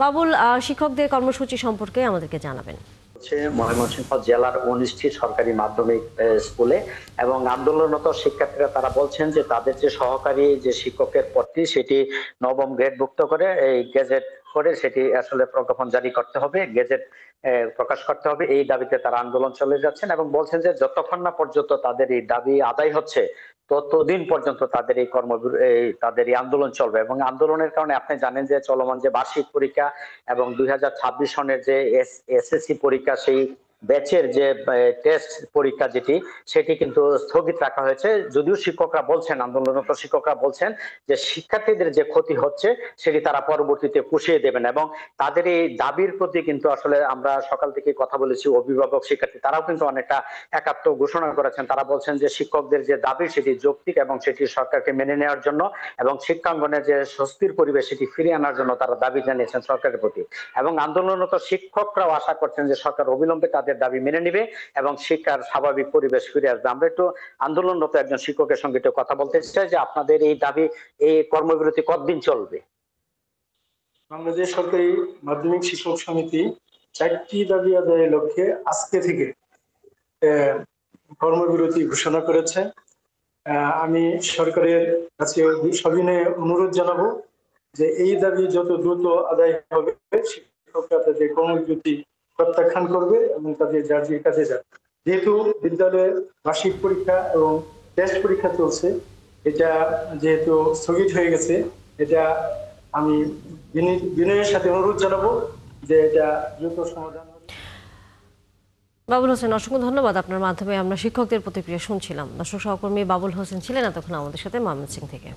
বাবুল, শিক্ষকদের কর্মসূচি সম্পর্কে আমাদেরকে জানাবেন। হচ্ছে ময়মনসিংহ জেলার 19টি সরকারি মাধ্যমিক স্কুলে এবং আন্দোলনরত শিক্ষার্থীরা তারা বলছেন যে তাদের যে সহকারী যে শিক্ষকের পদটি সেটি নবম গ্রেডভুক্ত করে এই গেজেট করে সেটি আসলে প্রজ্ঞাপন জারি করতে হবে, গেজেট প্রকাশ করতে হবে। এই দাবিতে তারা আন্দোলন চলে যাচ্ছেন এবং বলছেন যে যতক্ষণ না পর্যন্ত তাদের এই দাবি আদায় হচ্ছে ততদিন পর্যন্ত তাদের এই তাদের এই আন্দোলন চলবে। এবং আন্দোলনের কারণে আপনি জানেন যে চলমান যে বার্ষিক পরীক্ষা এবং 2026 সনের যে এসএসসি পরীক্ষা সেই ব্যাচের যে টেস্ট পরীক্ষা সেটি কিন্তু স্থগিত রাখা হয়েছে। যদিও শিক্ষকরা বলছেন, আন্দোলনরত শিক্ষকরা বলছেন যে শিক্ষার্থীদের যে ক্ষতি হচ্ছে সেটি তারা পরবর্তীতে পুষিয়ে দেবেন এবং তাদের এই দাবির প্রতি কিন্তু আসলে আমরা সকাল থেকে কথা বলেছি, অভিভাবক শিক্ষার্থী তারাও কিন্তু অনেকটা একাত্ম ঘোষণা করেছেন। তারা বলছেন যে শিক্ষকদের যে দাবি সেটি যৌক্তিক এবং সেটি সরকারকে মেনে নেওয়ার জন্য এবং শিক্ষাঙ্গনে যে স্বস্তির পরিবেশ সেটি ফিরিয়ে আনার জন্য তারা দাবি জানিয়েছেন সরকারের প্রতি। এবং আন্দোলনরত শিক্ষকরাও আশা করছেন যে সরকার অবিলম্বে তাদের দাবি মেনে নিবে এবং শিক্ষার স্বাভাবিক পরিবেশ ফিরে আসবে। আমরা একটু আন্দোলনরত একজন শিক্ষকের সঙ্গে একটু কথা বলতে চাই যে আপনাদের এই দাবি, এই কর্মবিরতি কতদিন চলবে? বাংলাদেশ সরকারি মাধ্যমিক শিক্ষক সমিতি 4টি দাবি আদায়ের লক্ষ্যে আজকে থেকে কর্মবিরতি ঘোষণা করেছে। আমি সরকারের কাছে সবিনয়ে অনুরোধ জানাবো যে এই দাবি যত দ্রুত আদায় হবে শিক্ষকরা তাদের কর্মবিরতি প্রত্যাখ্যান করবে এবং তাদের যার যে কাজে যাবে। যেহেতু বিদ্যালয়ে বার্ষিক পরীক্ষা এবং টেস্ট পরীক্ষা চলছে, এটা যেহেতু স্থগিত হয়ে গেছে, এটা আমি বিনয়ের সাথে অনুরোধ জানাবো যে এটা দ্রুত সমাধান। বাবুল হোসেন, অসংখ্য ধন্যবাদ। আপনার মাধ্যমে আমরা শিক্ষকদের প্রতিক্রিয়া শুনছিলাম। দর্শক সহকর্মী বাবুল হোসেন ছিলেন এতক্ষণ আমাদের সাথে ময়মনসিংহ থেকে।